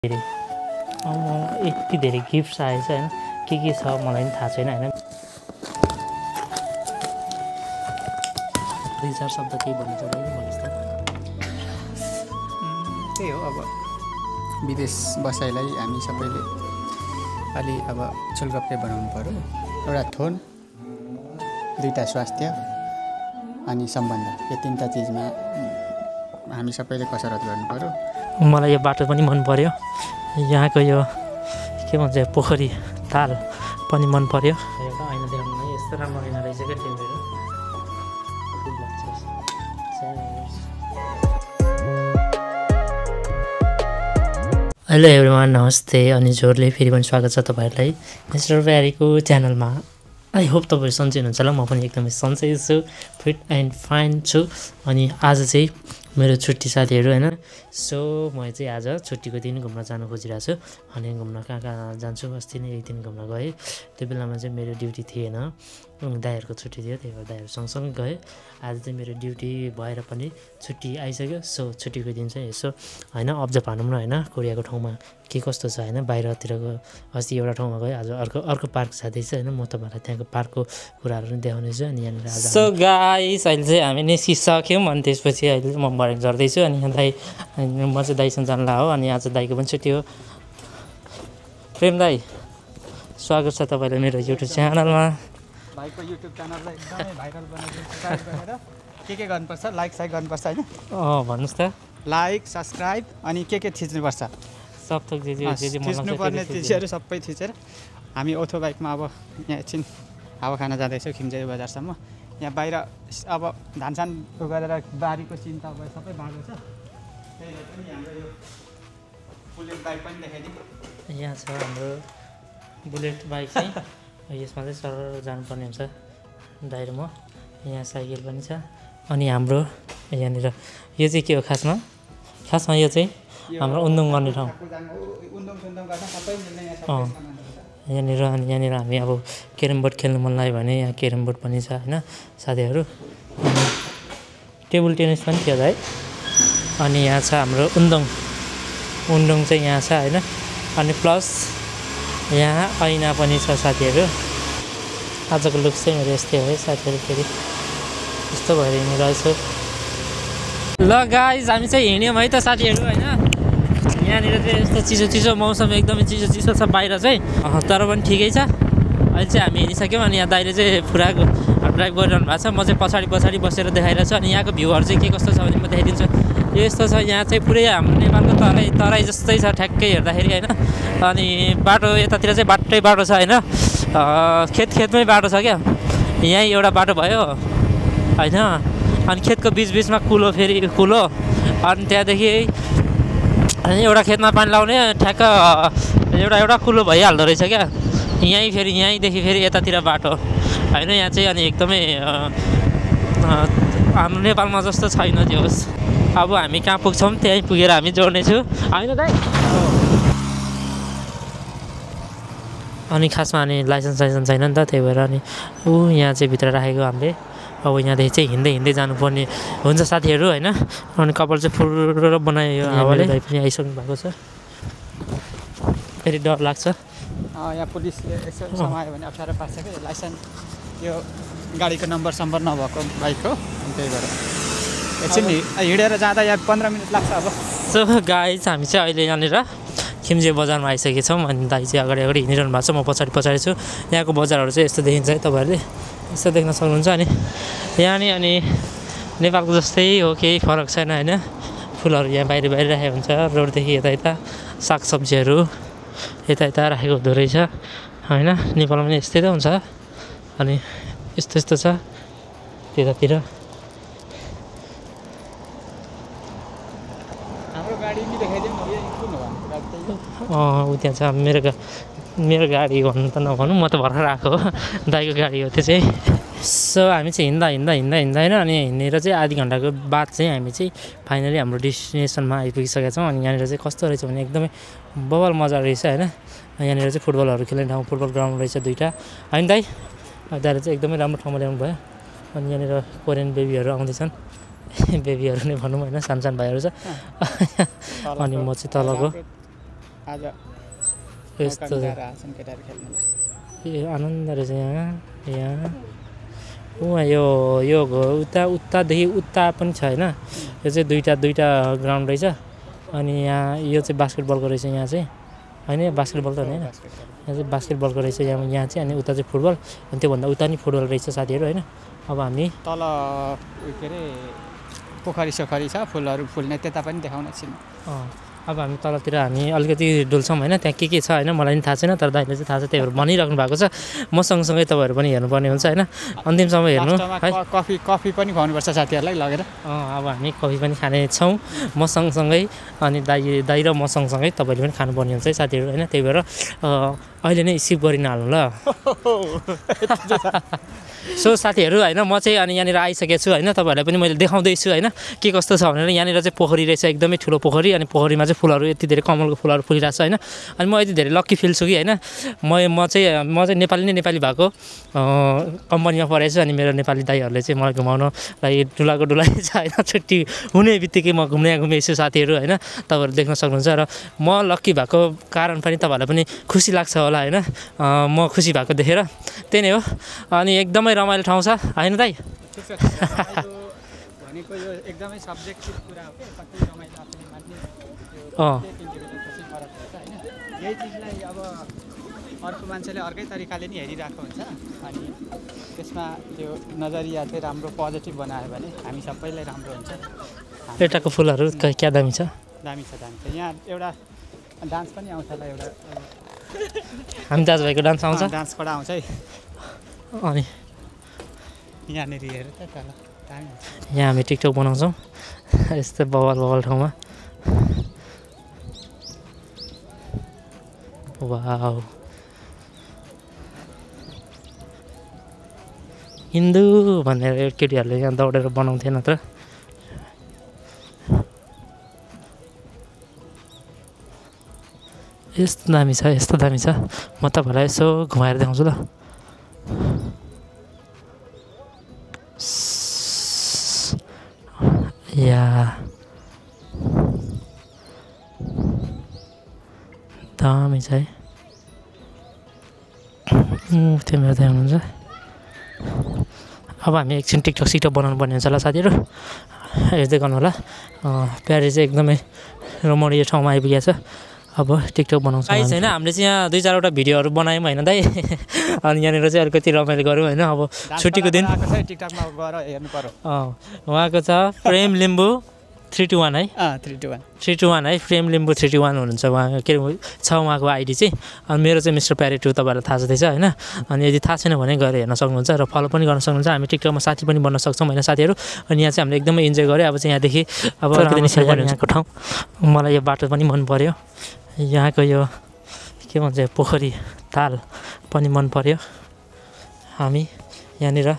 धेरै यति धेरै गिफ्ट्स आएछ हैन के छ मलाई पनि थाहा छैन हैन दुई चार शब्द केही भन्नु छ भने भन्नुस् त त्यही हो अब विदेश बसाइलाई हामी सबैले अलि अब छुलगप्पे बनाउनु पर्यो एउटा थोन दुईटा स्वास्थ्य अनि सम्बन्ध यो तीनटा चीजमा हामी सबैले कसरत गर्नु पर्यो मलाई यो बाटो पनि मन पर्यो यहाँको यो के भन्छ पोखरी ताल पनि मन पर्यो यो ऐना देखाउनु यस्तो राम्रो ऐना रहेछ के तिम्रो हेलो एभ्रिवान नमस्ते अनि जोरले फेरि पनि स्वागत छ तपाईहरुलाई मिस्टर प्यारीको च्यानलमा आई होप तपाईहरु सन्चै हुनुहुन्छ होला म पनि एकदमै सन्चै छु फिट एन्ड फाइन छु अनि आज चाहिँ मेरो छुट्टी साथीहरु हैन सो म चाहिँ आज छुट्टीको दिन घुम्न जान खोजिरहेको छु अनि घुम्न कहाँ जान्छु अस्ति नै एक दिन घुम्न गए त्यो बेलामा चाहिँ मेरो ड्युटी थिएन दाइहरुको छुट्टी थियो त्यही भएर दाइहरु सँगसँगै गए आज चाहिँ मेरो ड्युटी भएर पनि छुट्टी आइसक्यो सो छुट्टीको दिन चाहिँ यसो हैन अब्जर्भ हानौँ न हैन कोरियाको ठाउँमा के कस्तो छ हैन बाहिरतिरको अस्ति एउटा ठाउँमा गए आज अर्को पार्क जाँदैछ हैन म तपाईहरुलाई त्यहाँको पार्कको कुराहरु पनि देखाउने छु अनि यहाँनिर आज सो गाइस अहिले चाहिँ हामी निस्किसक्यौँ अनि त्यसपछि अहिले म भरे झर्दैछु अनि यहाँ दाइ म चाहिँ दाइसँग जानला हो अनि आज दाइको पनि छुट्टी हो प्रेम दाइ स्वागत छ तपाईलाई मेरो युट्युब च्यानलमा भाइको युट्युब च्यानललाई एकदमै भाइरल बनाइदिनु सब्स्क्राइब गरेर के गर्नुपर्छ लाइक साइक गर्नुपर्छ हैन भन्नुस् त लाइक सब्स्क्राइब अनि के थिच्नुपर्छ सब थोक जे थिच्नु पर्ने चिजहरु सबै थिचेर हामी ओथो बाइकमा अब यहाँ एकछिन हावा खान जाँदैछौँ खिम्जे बजारसम्म यहाँ बाहिर अब धानसान गरेर बारीको सिन त अब सबै बाटो छ त्यही भएर पनि हाम्रो यो बुलेट बाइक पनि देखाइदिउँ यहाँ छ हाम्रो बुलेट बाइक चाहिँ यसमा चाहिँ सर जानुपर्ने हुन्छ दाइ र म यहाँ साइकल पनि छ अनि हाम्रो यहाँनिर यो चाहिँ के हो खासमा यो चाहिँ हाम्रो उन्दुङ गर्ने ठाउँ यहाँनिर अनि यहाँनिर हामी अब क्यारम बोर्ड खेल्नु मन लाग्यो भने यहाँ क्यारम बोर्ड पनि छ हैन साथीहरु अनि टेबल टेनिस पनि थियो है अनि यहाँ छ हाम्रो उन्दुङ चाहिँ यहाँ छ हैन अनि प्लस यहाँ ऐना पनि छ साथीहरु आजको लुक चाहिँ मेरो यस्तै हो है साथीहरु फेरि यस्तो भएर हिँडिरहेछु ल गाइस हामी चाहिँ हिँड्यौँ है त साथीहरु हैन यहाँनिर चाहिँ यस्तो चिसो मौसम एकदमै चिसो छ बाहिर चाहिँ तर पनि ठिकै छ अहिले चाहिँ हामी हिँडिसक्यौँ अनि यहाँ दाइले चाहिँ पुरा ड्राइभ गरिरहनु भएको छ म चाहिँ पछाडि बसेर देखाइरहेको छु अनि यहाँको भ्यूहरू चाहिँ के कस्तो छ भने म देखाइदिन्छु यो यस्तो छ यहाँ चाहिँ पुरै हाम्रो नेपालको तराई जस्तै छ ठ्याक्कै हेर्दाखेरि हैन अनि बाटो यतातिर चाहिँ बाटो छ हैन खेतमै बाटो छ क्या यहीँ एउटा बाटो भयो हैन अनि खेतको बिचमा कुलो अनि त्यहाँदेखि एउटा खेतमा पानी लाउने ठ्याक्क एउटा कुलो भइहाल्दो रहेछ क्या यहीँदेखि फेरि यतातिर बाटो हैन यहाँ चाहिँ अनि एकदमै हाम्रो नेपालमा जस्तो छैन त्यो होस् अब हामी कहाँ पुग्छौँ त्यहीँ पुगेर हामी जोड्नेछु हैन दाइ अनि खासमा अनि लाइसेन्स छैन नि त त्यही भएर अनि यहाँ चाहिँ भित्र राखेको हामीले अब यहाँदेखि चाहिँ हिँड्दै जानुपर्ने हुन्छ साथीहरु हैन अनि कपाल चाहिँ फुर बनायो हावाले दाइ पनि आइसक्नु भएको छ फेरि डर लाग्छ यहाँ पुलिसले यसो समायो भने अप्ठ्यारो पार्छ के लाइसेन्स यो गाडीको नम्बर नभएको बाइक हो त्यही भएर एकछिन हिँडेर जाँदा यहाँ 15 मिनट लाग्छ अब सो गाइस हामी चाहिँ अहिले यहाँनिर खिम्जे बजारमा आइसकेका छौँ अनि दाइ चाहिँ अगाडि हिँडिरहनु भएको छ म पछाडि छु यहाँको बजारहरू चाहिँ यस्तो देखिन्छ है तपाईँहरूले यस्तो देख्न सक्नुहुन्छ अनि यहाँ अनि नेपालको जस्तै हो केही फरक छैन हैन फुलहरू यहाँ बाहिर राखेको हुन्छ रोडदेखि यता सागसब्जीहरू यता राखेको हुँदो रहेछ हैन नेपालमा पनि यस्तै त हुन्छ अनि यस्तो छ त्यतातिर हाम्रो गाडी नि देखाइदिउँ त्यहाँ छ मेरो गाडी भन्नु त नभनौँ म त भर्खर आएको हो दाइको गाडी हो त्यो चाहिँ सो हामी चाहिँ हिँड्दा हैन अनि हिँडेर चाहिँ आधी घन्टाको बाद चाहिँ हामी चाहिँ फाइनली हाम्रो डेस्टिनेसनमा आइपुगिसकेका छौँ अनि यहाँनिर चाहिँ कस्तो रहेछ भने एकदमै बवाल मजा रहेछ हैन यहाँनिर चाहिँ फुटबलहरू खेल्ने ठाउँ फुटबल ग्राउन्ड रहेछ दुईटा हैन दाइ दाइले चाहिँ एकदमै राम्रो ठाउँमा ल्याउनु भयो अनि यहाँनिर कोरियन बेबीहरू आउँदैछन् बेबीहरू नै भनौँ हैन सानो भाइहरू छ अनि म चाहिँ तलको आज यस्तो आछन् केटाहरू खेल्नलाई। ए आनन्द रहेछ यहाँ यो उतादेखि उता पनि छ होइन। यो चाहिँ दुईवटा ग्राउन्ड रहेछ। अनि यहाँ यो चाहिँ बास्केटबलको रहेछ यहाँ चाहिँ होइन, बास्केटबल त होइन, यहाँ चाहिँ बास्केटबलको रहेछ यहाँ चाहिँ। अनि उता चाहिँ फुटबल, अनि त्योभन्दा उता नि फुटबल रहेछ साथीहरू होइन। अब हामी तल के अरे पोखरी सोखरी छ, फुलहरू फुल्ने, त्यता पनि देखाउन एकछिन। अब हामी तलतिर हामी अलिकति डुल्छौँ होइन। त्यहाँ के छ होइन मलाई पनि थाहा छैन, तर दाइले चाहिँ थाहा छ, त्यही भएर भनिराख्नु भएको छ। म सँगसँगै तपाईँहरू पनि हेर्नुपर्ने हुन्छ होइन। अन्तिमसम्म हेर्नु है। कफी पनि खुवाउनुपर्छ साथीहरूलाई लगेर। अब हामी कफी पनि खानेछौँ म सँगसँगै, अनि दाइ र म सँगसँगै तपाईँले पनि खानुपर्ने हुन्छ है साथीहरू होइन। त्यही भएर अहिले नै स्किप गरिन हाल्नु ल। सो साथीहरू होइन, म चाहिँ अनि यहाँनिर आइसकेको छु होइन। तपाईँहरूलाई पनि मैले देखाउँदैछु होइन के कस्तो छ भनेर। यहाँनिर चाहिँ पोखरी रहेछ, एकदमै ठुलो पोखरी। अनि पोखरीमा चाहिँ फुलहरू यति धेरै कमलको फुलहरू फुलिरहेको छ होइन। अनि म यति धेरै लक्की फिल छु कि होइन। म चाहिँ नेपाली भएको कम्पनीमा परेको छु। अनि मेरो नेपाली दाइहरूले चाहिँ मलाई घुमाउनलाई डुलाइ छ होइन। छुट्टी हुने बित्तिकै म घुमेछु साथीहरू होइन। तपाईँहरू देख्न सक्नुहुन्छ। र म लक्की भएको कारण पनि तपाईँहरूलाई पनि खुसी लाग्छ होला होइन। म खुसी भएको देखेर त्यही नै हो। अनि एकदमै रमाइलो ठाउँ छ होइन दाइ। भनेको यो एकदमै सब्जेक्टिभ कुरा हो कि कति रमाइलो आफूले मान्ने खुसी फरक हुन्छ होइन। यही चिजलाई अब अर्को मान्छेले अर्कै तरिकाले नि हेरिरहेको हुन्छ। अनि त्यसमा त्यो नजरिया चाहिँ राम्रो पोजिटिभ बनायो भने हामी सबैलाई राम्रो हुन्छ। यताको फुलहरू क्या दामी छ। दामी छ। यहाँ एउटा डान्स पनि आउँछ होला, एउटा हामी दाजुभाइको डान्स आउँछ, डान्सबाट आउँछ है। अनि यहाँनिर हेर त तल दामी। यहाँ हामी टिकटक बनाउँछौँ यस्तो बवाल ठाउँमा। वाउ, हिन्दू भनेर केटीहरूले यहाँ दौडेर बनाउँथे नत्र। यस्तो दामी छ। म तपाईँलाई यसो घुमाएर देखाउँछु ल। या दामी छ है। त्यो मेरो त्यहाँ हुनुहुन्छ। अब हामी एकछिन टिकटक बनाउनु पर्ने हुन्छ होला साथीहरू, हेर्दै गर्नु होला। प्यारिस चाहिँ एकदमै रमणीय ठाउँमा आइपुगेको छ। अब टिकटक बनाउँछ होइन। हामीले चाहिँ यहाँ 2-4वटा भिडियोहरू बनायौँ होइन दाइ। अनि यहाँनिर चाहिँ अलिकति रमाइलो गऱ्यौँ होइन। अब छुट्टीको दिन टिकटकमा गएर हेर्नु पर्यो। उहाँको छ प्रेम लिम्बू 321 है। 321 है। प्रेम लिम्बू 321 हुनुहुन्छ उहाँ, के छ उहाँको आइडी चाहिँ। अनि मेरो चाहिँ मिस्टर प्यारेट तपाईँहरूलाई थाहा छँदैछ होइन। अनि यदि थाहा छैन भने गएर हेर्न सक्नुहुन्छ र फलो पनि गर्न सक्नुहुन्छ। हामी टिकटकमा साथी पनि बन्न सक्छौँ होइन साथीहरू। अनि यहाँ चाहिँ हामीले एकदमै इन्जोय गऱ्यो। अब चाहिँ यहाँदेखि अब यहाँको ठाउँ मलाई यो बाटो पनि मन पर्यो। यहाँको यो के भन्छ पोखरी ताल पनि मन पर्यो। हामी यहाँनिर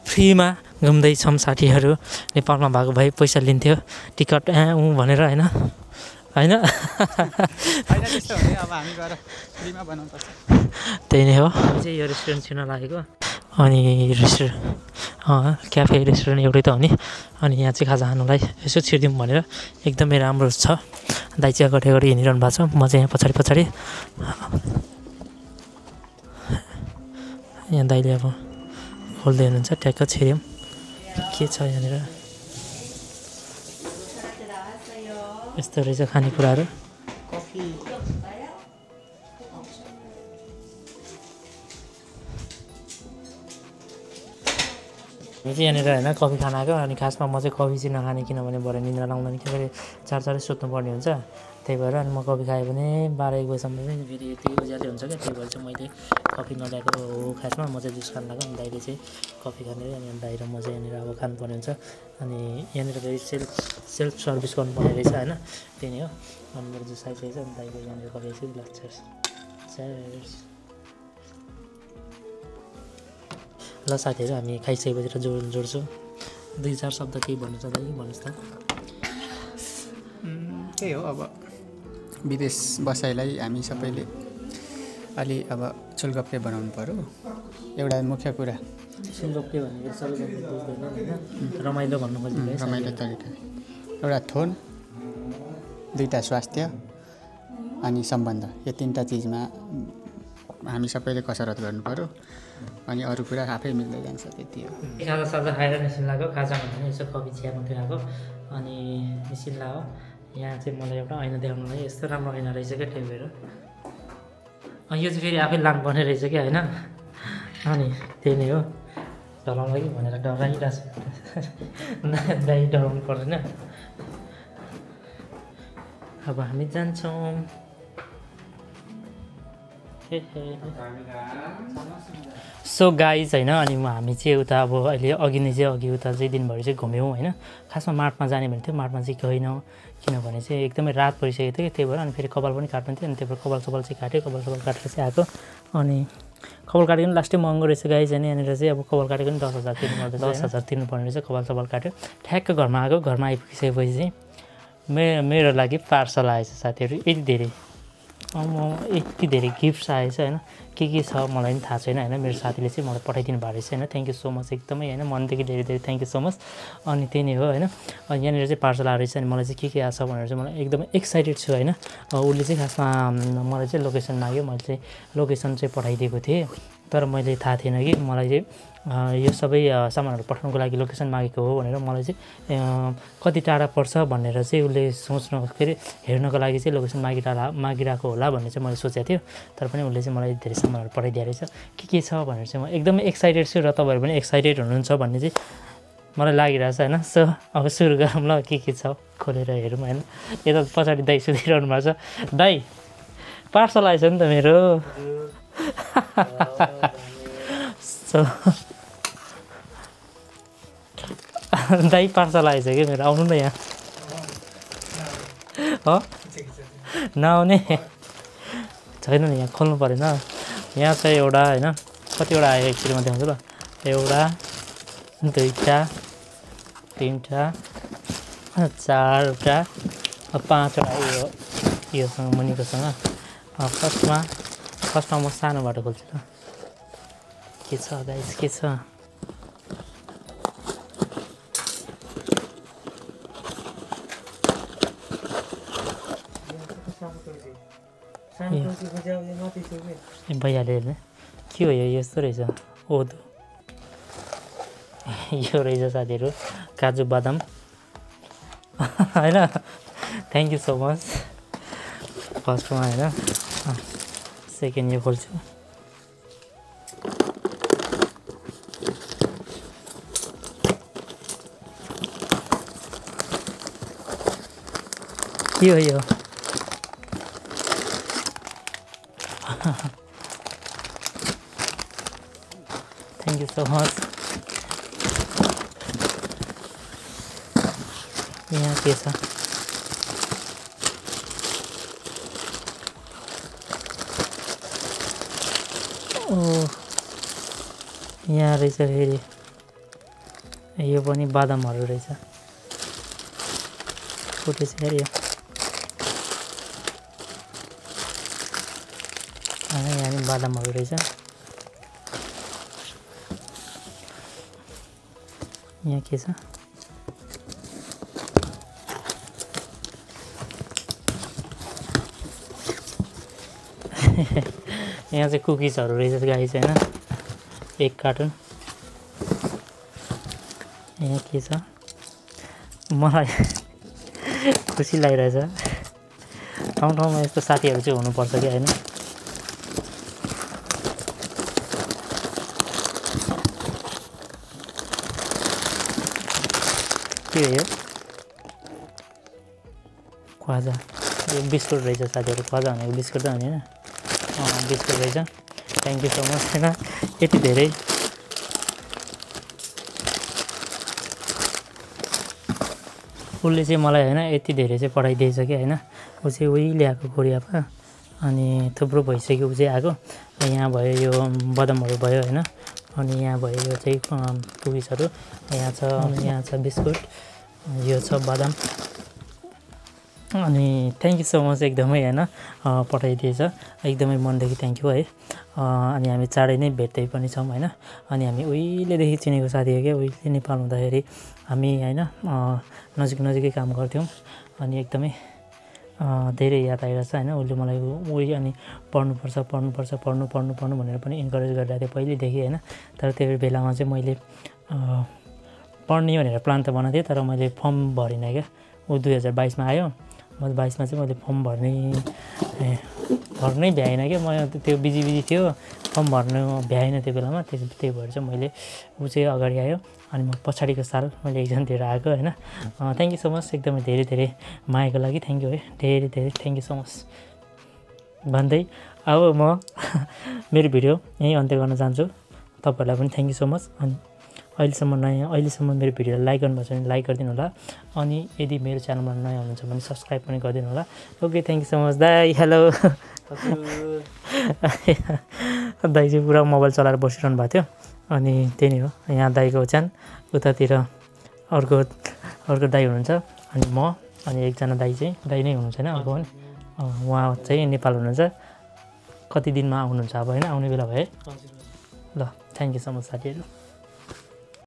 फ्रीमा घुम्दैछौँ साथीहरू। नेपालमा भएको भए पैसा लिन्थ्यो टिकट भनेर होइन। त्यही नै हो। चाहिँ यो रेस्टुरेन्ट छिर्न लागेको। अनि क्याफे रेस्टुरेन्ट एउटै त हो नि। अनि यहाँ चाहिँ खाजा खानुलाई यसो छिरिदिउँ भनेर एकदमै राम्रो छ। दाइ चाहिँ अगाडि हिँडिरहनु भएको छ, म चाहिँ यहाँ पछाडि। यहाँ दाइले अब खोल्दै हुनुहुन्छ। ट्याक्क छिर्यौँ के छ यहाँनिर। यस्तो रहेछ खानेकुराहरू। हामी चाहिँ यहाँनिर होइन कफी खान आएको। अनि खासमा म चाहिँ कफी चाहिँ नखाने, किनभने भरे निन्द्रा लाउँदैन कि फेरि चार सुत्नुपर्ने हुन्छ। त्यही भएर अनि म कफी खाएँ भने 12-1 बजीसम्म चाहिँ फेरि यति उज्यालो हुन्छ क्या। त्यही भएर चाहिँ मैले कफी नल्याएको हो खासमा। म चाहिँ जुस खान लाग्यो। अनि दाइले चाहिँ कफी खाने। अनि दाइ र म चाहिँ यहाँनिर अब खानुपर्ने हुन्छ। अनि यहाँनिर फेरि सेल्फ सर्भिस गर्नुपर्ने रहेछ होइन। त्यही नै हो। अनि मेरो जुस आइसकेको छ। अनि दाइले यहाँनिर कफी चाहिँ लाग्छ। ल साथीहरू, हामी खाइसकेपछि जोड्छु। 2-4 शब्द केही भन्नु छ दाइ, भन्नुहोस् त। त्यही हो, अब विदेश बसाइलाई हामी सबैले अलि अब चुलगप्पे बनाउनु पर्यो। एउटा मुख्य कुरा चुलगप्पे भनेको सबैजनाले बुझ्दैन होइन। रमाइलो भन्नु खोजेको। रमाइलो तरिका एउटा थोन, 2टा स्वास्थ्य, अनि सम्बन्ध, यो 3टा चिजमा हामी सबैले कसरत गर्नु पर्यो अनि अरू कुरा आफै मिल्दै जान्छ। त्यति हो। खाजा साजा खाएर निसिन लाग्यो। खाजा भन्दा यसो कफी चिया मात्रै खाएको अनि निसिन लाग्यो। यहाँ चाहिँ मलाई एउटा ऐना देखाउनुलाई यस्तो राम्रो ऐना रहेछ क्या टेबेर। यो चाहिँ फेरि आफै लानुपर्ने रहेछ क्या होइन। अनि त्यही नै हो, चलाउनु कि भनेर डराइरहेको छु। दाइ डराउनु पर्दैन। अब हामी जान्छौँ। सो गाइज होइन, अनि हामी चाहिँ उता अब अहिले अघि उता चाहिँ दिनभरि चाहिँ घुम्यौँ होइन। खासमा मार्टमा जाने भने थियो, मार्टमा चाहिँ गएनौँ किनभने चाहिँ एकदमै रात परिसकेको थियो कि, त्यही भएर। अनि फेरि कपाल पनि काट्नु थियो, अनि त्यही भएर कपाल चाहिँ काट्यो। कपाल काटेर चाहिँ आएको। अनि कपाल काटेको पनि लास्टै महँगो रहेछ गाइज होइन। यहाँनिर चाहिँ अब कपाल काटेको पनि 10,000 तिर्नुपर्छ, 10,000 तिर्नुपर्ने रहेछ। कपाल काट्यो, ठ्याक्क घरमा आएको। घरमा आइपुगिसकेपछि चाहिँ मेरो लागि पार्सल आएछ साथीहरू। यति धेरै गिफ्ट्स आएछ होइन। के छ मलाई पनि थाहा छैन होइन। मेरो साथीले चाहिँ मलाई पठाइदिनु भएको रहेछ होइन। थ्याङ्क यू सो मच एकदमै होइन, मनदेखि धेरै थ्याङ्क यू सो मच। अनि त्यही नै हो होइन। अनि यहाँनिर चाहिँ पार्सल आएको रहेछ। अनि मलाई चाहिँ के आएको छ भनेर चाहिँ मलाई एकदमै एक्साइटेड छु होइन। उसले चाहिँ खासमा मलाई चाहिँ लोकेसन माग्यो, मैले चाहिँ लोकेसन चाहिँ पठाइदिएको थिएँ। तर मैले थाहा थिएन कि मलाई चाहिँ यो सबै सामानहरू पठाउनुको लागि लोकेसन मागेको हो भनेर। मलाई चाहिँ कति टाढा पर्छ भनेर चाहिँ उसले के अरे हेर्नको लागि चाहिँ लोकेसन मागिरहेको होला भन्ने चाहिँ मैले सोचेको थिएँ। तर पनि उसले चाहिँ मलाई धेरै सामानहरू पठाइदिएको रहेछ। के छ भनेर चाहिँ म एकदमै एक्साइटेड छु र तपाईँहरू पनि एक्साइटेड हुनुहुन्छ भन्ने चाहिँ मलाई लागिरहेछ होइन। सो अब सुरु गरौँ ल, के छ खोलेर हेरौँ होइन। यता पछाडि दाइ सुतिरहनु भएको छ। दाइ पार्सल आएछ नि त मेरो। सो दाइ पार्सल आएछ कि मेरो, आउनु न यहाँ। हो नआउने छैन नि, यहाँ खोल्नु परेन। यहाँ चाहिँ एउटा होइन, कतिवटा आयो एकचोटि म देखाउँछु ल। एउटा, दुईवटा, तिनवटा, चारवटा, 5वटा योसँग मुनिकोसँग। फर्स्टमा म सानोबाट खोल्छु ल। के छ गाइस, के छ? भइहाल्यो हेर्नु के हो यो, यस्तो रहेछ ओदो। यो रहेछ साथीहरू काजु बदाम होइन। Thank you so much. फर्स्टमा होइन, सेकेन्ड यो खोल्छु। के हो यो? Thank you so much. यहाँ के छ? यहाँ रहेछ फेरि यो पनि बादामहरू रहेछ। फुटेछ फेरि यो। यहाँ पनि बादामहरू रहेछ। यहाँ के छ? यहाँ चाहिँ कुकिजहरू रहेछ गाइस होइन, 1 कार्टुन। यहाँ के छ? मलाई खुसी लागिरहेछ। ठाउँ ठाउँमा यस्तो साथीहरू चाहिँ हुनुपर्छ कि होइन। के हो यो? ख्वाजा, यो बिस्कुट रहेछ साथीहरू। ख्वाजा भनेको बिस्कुट त होइन, बिस्कुट रहेछ। थ्याङ्क यू सो मच होइन, यति धेरै। उसले चाहिँ मलाई होइन यति धेरै चाहिँ पठाइदिएछ कि होइन। ऊ चाहिँ उही ल्याएको कोरियामा, अनि थुप्रो भइसक्यो ऊ चाहिँ आएको। यहाँ भयो यो बदामहरू भयो होइन, अनि यहाँ भयो यो चाहिँ कुकिजहरू। यहाँ छ बिस्कुट, यो छ बदाम। अनि थ्याङ्क यू सो मच एकदमै होइन, पठाइदिएछ एकदमै मनदेखि थ्याङ्क यू है। अनि हामी चाँडै नै भेट्दै पनि छौँ होइन। अनि हामी उहिलेदेखि चिनेको साथी हो क्या। उहिले नेपाल हुँदाखेरि हामी होइन नजिकै काम गर्थ्यौँ। अनि एकदमै धेरै याद आइरहेछ होइन। उसले मलाई उही अनि पढ्नुपर्छ भनेर पनि इन्करेज गरिरहेको थियो पहिल्यैदेखि होइन। तर त्यो बेलामा चाहिँ मैले पढ्ने भनेर प्लान त बनाएको थिएँ, तर मैले फर्म भरिनँ क्या। ऊ 2022मा आयो, म 22मा चाहिँ मैले फर्म भर्नै भ्याइनँ क्या। म त्यो बिजी थियो, फर्म भर्नु भ्याइनँ त्यो बेलामा। त्यही भएर चाहिँ मैले ऊ चाहिँ अगाडि आयो अनि म पछाडिको साल मैले एक्जाम दिएर आएको होइन। थ्याङ्क यू सो मच, एकदमै धेरै मायाको लागि थ्याङ्क यू है, धेरै थ्याङ्क यू सो मच भन्दै अब म मेरो भिडियो यहीँ अन्त्य गर्न चाहन्छु। तपाईँहरूलाई पनि थ्याङ्क यू सो मच। अनि अहिलेसम्म मेरो भिडियोलाई लाइक गर्नुभएको छ भने लाइक गरिदिनु होला। अनि यदि मेरो च्यानलमा नयाँ हुनुहुन्छ भने सब्सक्राइब पनि गरिदिनु होला। Okay, thank you so much दाइ। हेलो दाइ चाहिँ पुरा मोबाइल चलाएर बसिरहनु भएको थियो अनि त्यही नै हो। यहाँ दाइको ओछ्यान, उतातिर अर्को दाइ हुनुहुन्छ अनि म, अनि एकजना दाइ नै हुनुहुन्छ होइन अर्को पनि। उहाँ चाहिँ नेपाल हुनुहुन्छ। कति दिनमा आउनुहुन्छ अब होइन, आउने बेला भयो। ल थ्याङ्क यू सो मच साथीहरू।